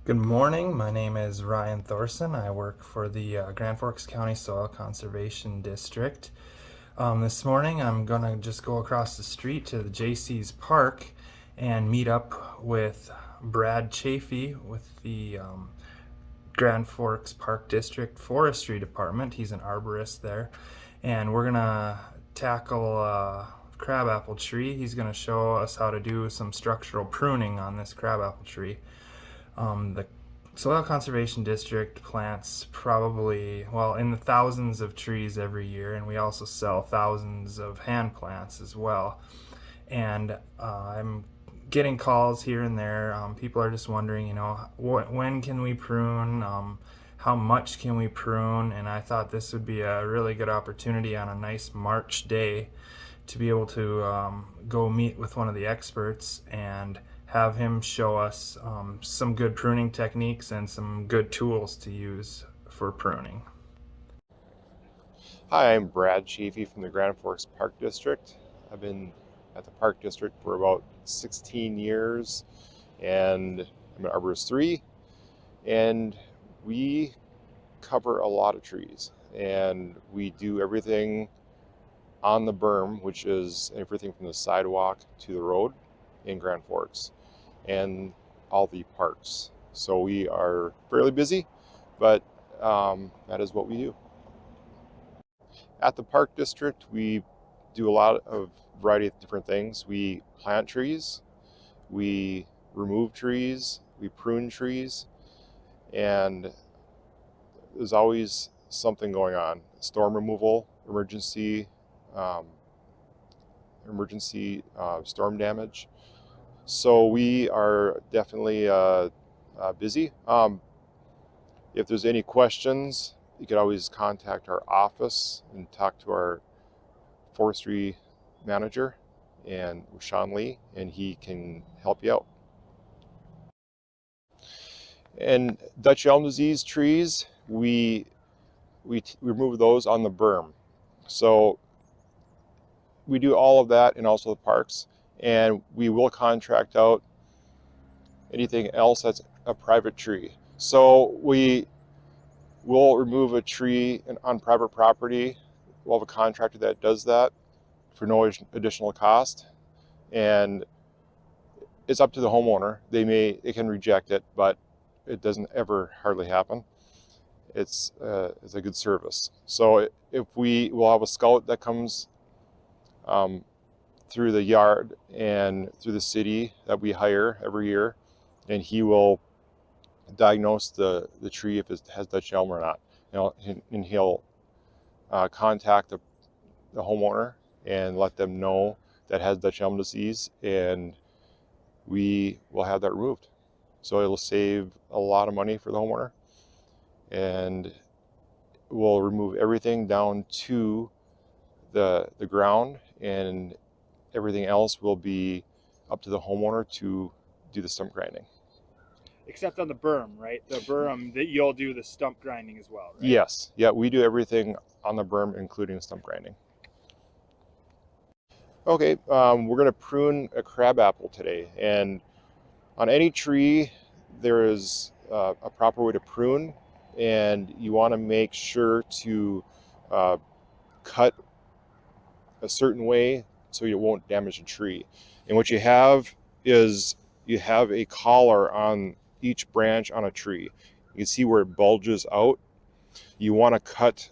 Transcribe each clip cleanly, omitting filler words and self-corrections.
Good morning. My name is Ryan Thorson. I work for the Grand Forks County Soil Conservation District. This morning I'm going to just go across the street to the J.C.'s Park and meet up with Brad Chafee with the Grand Forks Park District Forestry Department. He's an arborist there. And we're going to tackle a crabapple tree. He's going to show us how to do some structural pruning on this crabapple tree. The Soil Conservation District plants probably, well, in the thousands of trees every year, and we also sell thousands of hand plants as well. And I'm getting calls here and there. People are just wondering, when can we prune? How much can we prune? And I thought this would be a really good opportunity on a nice March day to be able to go meet with one of the experts and have him show us some good pruning techniques and some good tools to use for pruning. Hi, I'm Brad Chafee from the Grand Forks Park District. I've been at the Park District for about 16 years, and I'm an arborist 3, and we cover a lot of trees, and we do everything on the berm, which is everything from the sidewalk to the road in Grand Forks, and all the parks. So we are fairly busy, but that is what we do. At the Park District, we do a lot of variety of different things. We plant trees, we remove trees, we prune trees, and there's always something going on. Storm removal, emergency storm damage. So we are definitely busy. If there's any questions, you could always contact our office and talk to our forestry manager, and Sean Lee, and he can help you out. And Dutch elm disease trees, we remove those on the berm. So we do all of that, and also the parks, and we will contract out anything else that's a private tree. So we will remove a tree on private property. We'll have a contractor that does that for no additional cost, and it's up to the homeowner. They can reject it, but it doesn't ever hardly happen. It's a good service. So if we will have a scout that comes through the yard and through the city that we hire every year, and he will diagnose the tree if it has Dutch elm or not. And he'll contact the homeowner and let them know that has Dutch elm disease, and we will have that removed. So it'll save a lot of money for the homeowner, and we'll remove everything down to the ground, and everything else will be up to the homeowner to do the stump grinding. Except on the berm, right? The berm, that you'll do the stump grinding as well, right? Yes, yeah, we do everything on the berm, including stump grinding. Okay, we're going to prune a crabapple today, and on any tree there is a proper way to prune, and you want to make sure to cut a certain way so you won't damage the tree. And what you have is you have a collar on each branch on a tree. You can see where it bulges out. You want to cut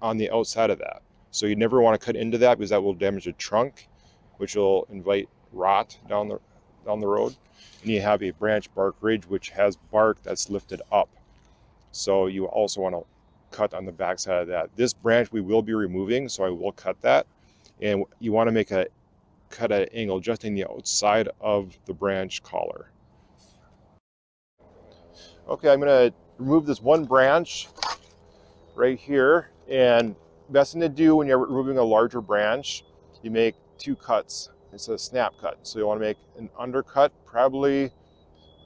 on the outside of that. So you never want to cut into that, because that will damage the trunk, which will invite rot down the road. And you have a branch bark ridge, which has bark that's lifted up. So you also want to cut on the back side of that. This branch we will be removing, so I will cut that. And you want to cut at an angle just in the outside of the branch collar. Okay, I'm going to remove this one branch right here, and best thing to do when you're removing a larger branch, you make 2 cuts. It's a snap cut. So you want to make an undercut, probably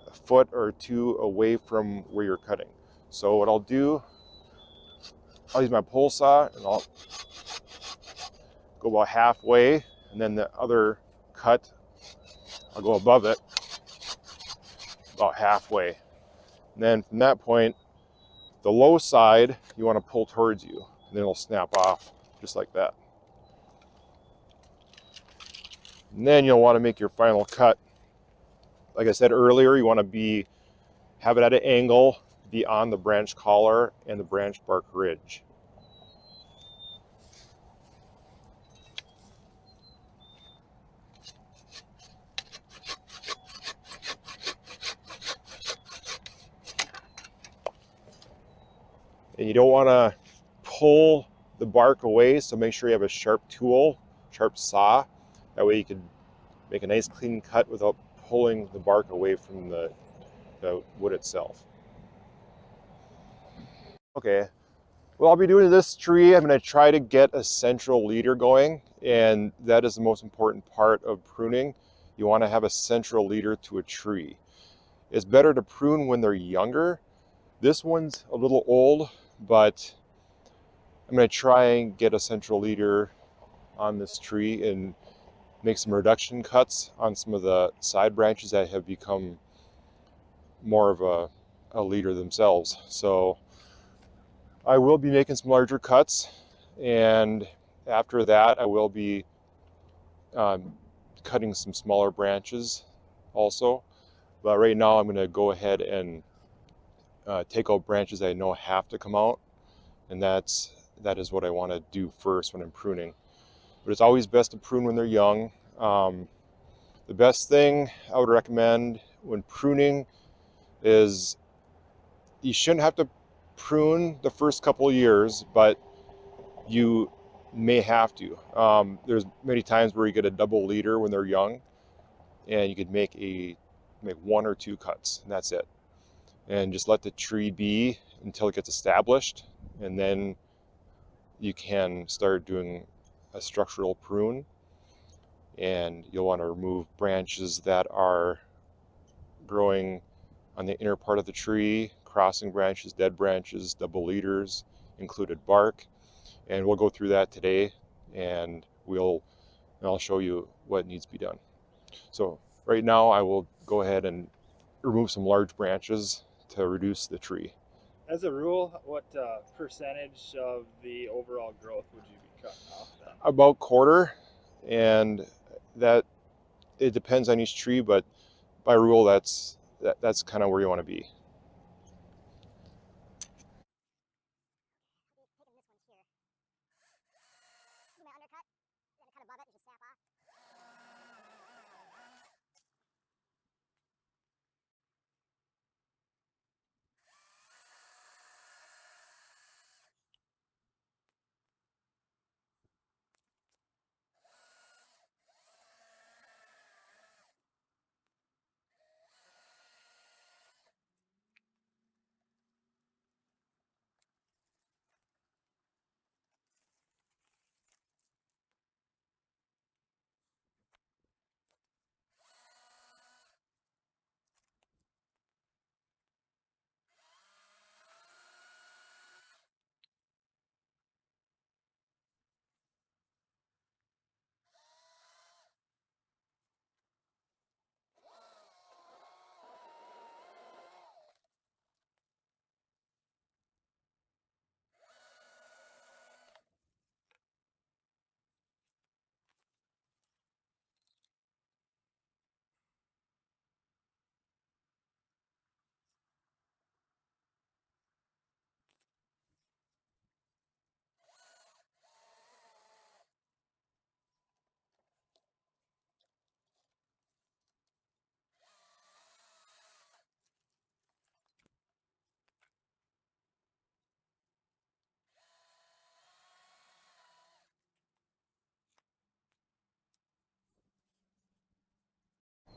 a foot or 2 away from where you're cutting. So what I'll do, I'll use my pole saw, and I'll go about halfway, and then the other cut, I'll go above it about halfway. And then from that point, the low side, you want to pull towards you, and then it'll snap off just like that. And then you'll want to make your final cut. Like I said earlier, you want to have it at an angle, be on the branch collar and the branch bark ridge. And you don't want to pull the bark away, so make sure you have a sharp tool, sharp saw. That way you can make a nice clean cut without pulling the bark away from the wood itself. Okay, well, I'll be doing this tree. I'm going to try to get a central leader going, and that is the most important part of pruning. You want to have a central leader to a tree. It's better to prune when they're younger. This one's a little old, but I'm going to try and get a central leader on this tree and make some reduction cuts on some of the side branches that have become more of a leader themselves. So I will be making some larger cuts, and after that I will be cutting some smaller branches also. But right now I'm going to go ahead and take out branches that I know have to come out, and that is what I want to do first when I'm pruning. But it's always best to prune when they're young. The best thing I would recommend when pruning is you shouldn't have to prune the first couple of years, but you may have to. There's many times where you get a double leader when they're young, and you could make one or two cuts, and that's it. And just let the tree be until it gets established, and then you can start doing a structural prune. And you'll want to remove branches that are growing on the inner part of the tree, crossing branches, dead branches, double leaders, included bark. And we'll go through that today, and I'll show you what needs to be done. So right now I will go ahead and remove some large branches to reduce the tree. As a rule, what percentage of the overall growth would you be cutting off then? About quarter, and that it depends on each tree, but by rule that's kind of where you want to be.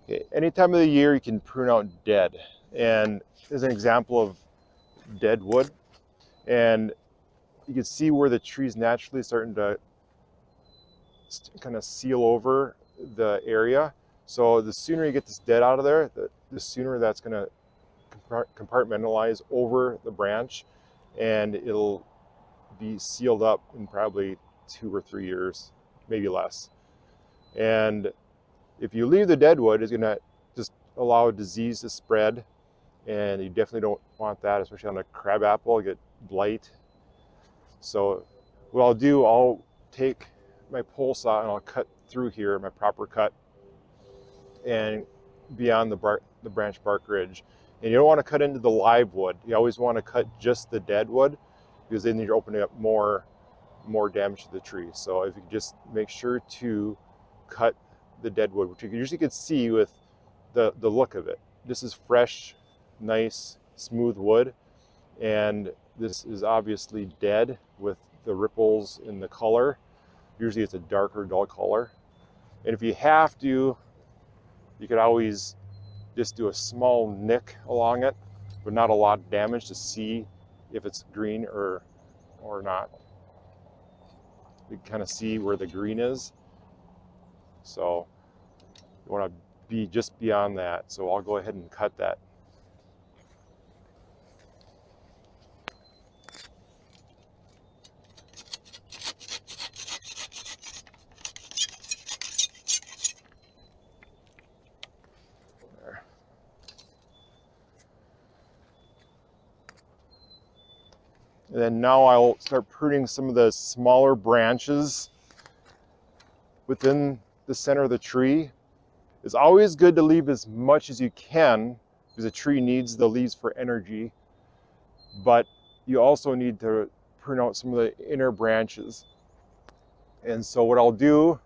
Okay, any time of the year you can prune out dead, and there's an example of dead wood, and you can see where the tree's naturally starting to kind of seal over the area. So the sooner you get this dead out of there, the sooner that's going to compartmentalize over the branch, and it'll be sealed up in probably 2 or 3 years, maybe less. And if you leave the dead wood, it's going to just allow disease to spread, and you definitely don't want that, especially on a crabapple. You get blight. So what I'll do, I'll take my pole saw and I'll cut through here, my proper cut, and beyond the branch bark ridge. And you don't want to cut into the live wood. You always want to cut just the dead wood, because then you're opening up more damage to the tree. So if you just make sure to cut the dead wood, which you usually can see with the look of it. This is fresh, nice, smooth wood, and this is obviously dead with the ripples in the color. Usually it's a darker, dull color. And if you have to, you could always just do a small nick along it, but not a lot of damage, to see if it's green or not. You can kind of see where the green is. So you want to be just beyond that. So I'll go ahead and cut that. There. And then now I'll start pruning some of the smaller branches within the center of the tree. It's always good to leave as much as you can, because a tree needs the leaves for energy, but you also need to prune out some of the inner branches. And so what I'll do,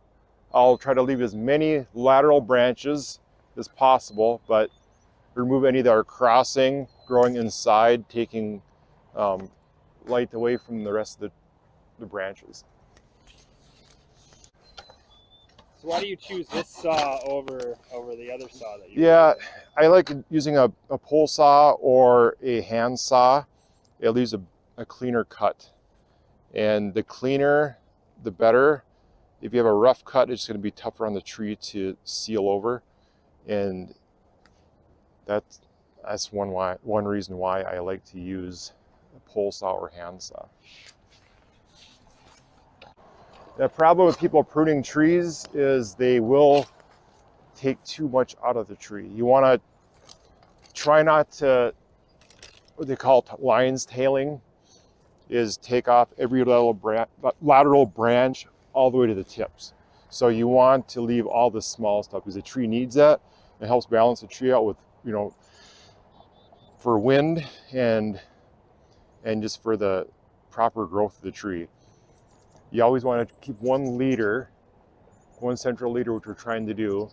I'll try to leave as many lateral branches as possible, but remove any that are crossing, growing inside, taking light away from the rest of the branches. So why do you choose this saw over the other saw that you? Yeah, I like using a pole saw or a hand saw. It leaves a cleaner cut, and the cleaner, the better. If you have a rough cut, it's going to be tougher on the tree to seal over, and that's one reason why I like to use a pole saw or hand saw. The problem with people pruning trees is they will take too much out of the tree. You want to try not to, what they call lion's tailing, is take off every lateral branch all the way to the tips. So you want to leave all the small stuff, because the tree needs that. It helps balance the tree out with, for wind and just for the proper growth of the tree. You always want to keep one central leader, which we're trying to do.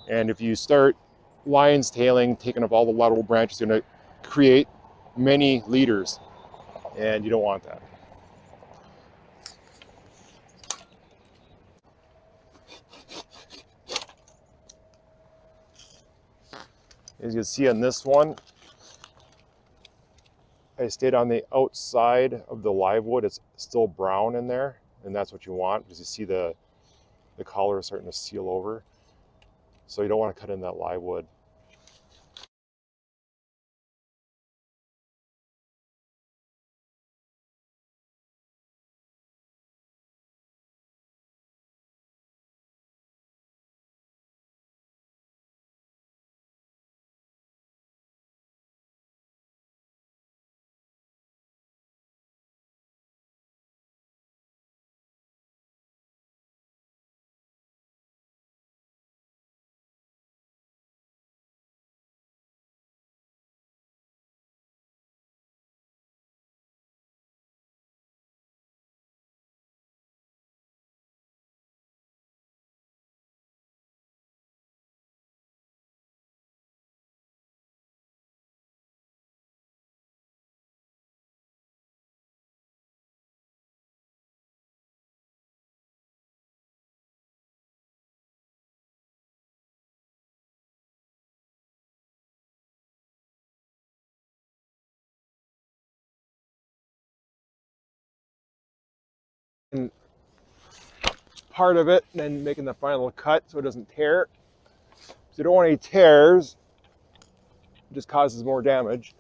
And if you start lion's tailing, taking up all the lateral branches, you're going to create many leaders, and you don't want that. As you can see on this one, I stayed on the outside of the live wood. It's still brown in there, and that's what you want, because you see the collar is starting to seal over. So you don't want to cut in that live wood. And part of it, and then making the final cut so it doesn't tear. So you don't want any tears. It just causes more damage.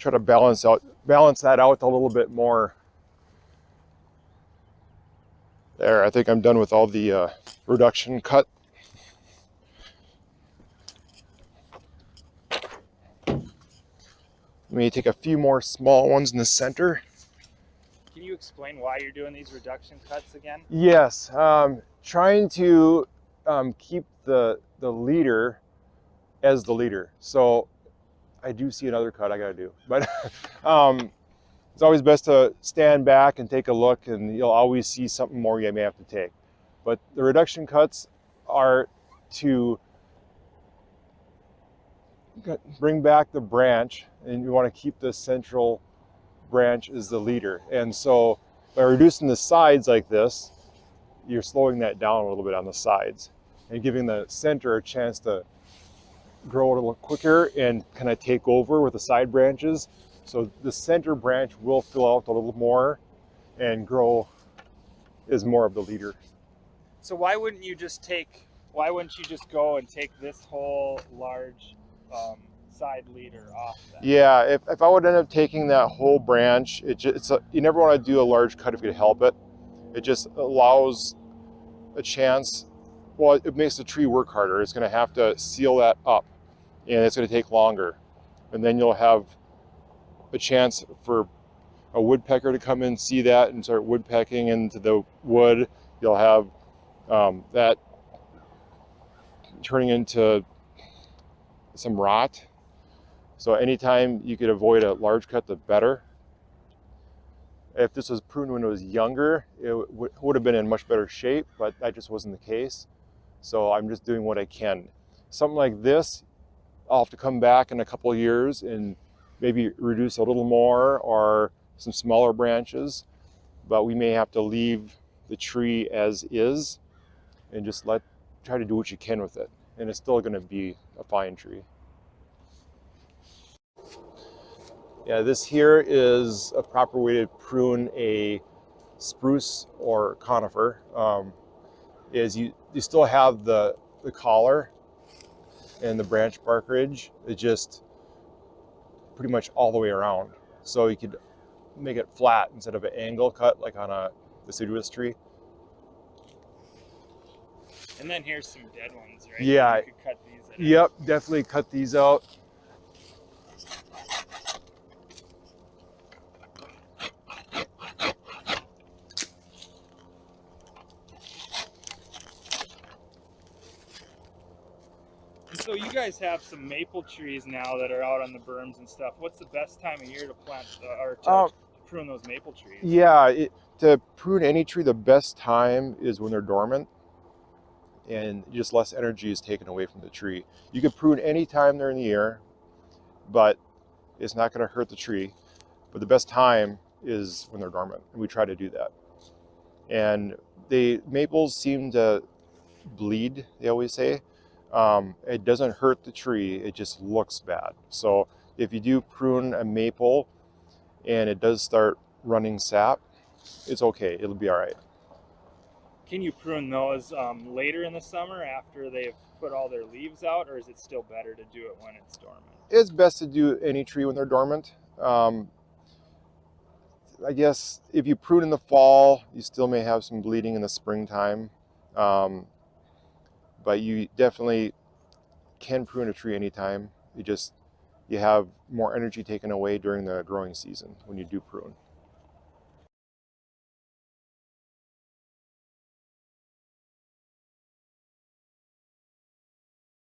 try to balance that out a little bit more. There, I think I'm done with all the reduction cut. Let me take a few more small ones in the center. Can you explain why you're doing these reduction cuts again? Yes, trying to keep the leader as the leader. So I do see another cut I gotta do, but it's always best to stand back and take a look, and you'll always see something more you may have to take. But the reduction cuts are to bring back the branch, and you want to keep the central branch as the leader. And so by reducing the sides like this, you're slowing that down a little bit on the sides and giving the center a chance to grow a little quicker and kind of take over with the side branches. So the center branch will fill out a little more and grow as more of the leader. So why wouldn't you just go and take this whole large side leader off then? Yeah, if I would end up taking that whole branch, you never want to do a large cut if you can help it. It just allows a chance, well, it makes the tree work harder. It's going to have to seal that up, and it's going to take longer. And then you'll have a chance for a woodpecker to come in, see that, and start woodpecking into the wood. You'll have that turning into some rot. So anytime you could avoid a large cut, the better. If this was pruned when it was younger, it would have been in much better shape, but that just wasn't the case. So I'm just doing what I can. Something like this, I'll have to come back in a couple of years and maybe reduce a little more or some smaller branches, but we may have to leave the tree as is and just try to do what you can with it. And it's still gonna be a fine tree. Yeah, this here is a proper way to prune a spruce or conifer. Is you still have the collar and the branch bark ridge. It just pretty much all the way around. So you could make it flat instead of an angle cut like on a deciduous tree. And then here's some dead ones, right? Yeah. You could cut these out. Yep, definitely cut these out. So you guys have some maple trees now that are out on the berms and stuff. What's the best time of year to plant or to prune those maple trees? Yeah, to prune any tree, the best time is when they're dormant and just less energy is taken away from the tree. You can prune any time during the year, but it's not going to hurt the tree. But the best time is when they're dormant, and we try to do that. And the maples seem to bleed, they always say. It doesn't hurt the tree, it just looks bad. So if you do prune a maple and it does start running sap, it's okay, it'll be all right. Can you prune those later in the summer after they've put all their leaves out, or is it still better to do it when it's dormant? It's best to do any tree when they're dormant. I guess if you prune in the fall, you still may have some bleeding in the springtime. But you definitely can prune a tree anytime. You have more energy taken away during the growing season when you do prune.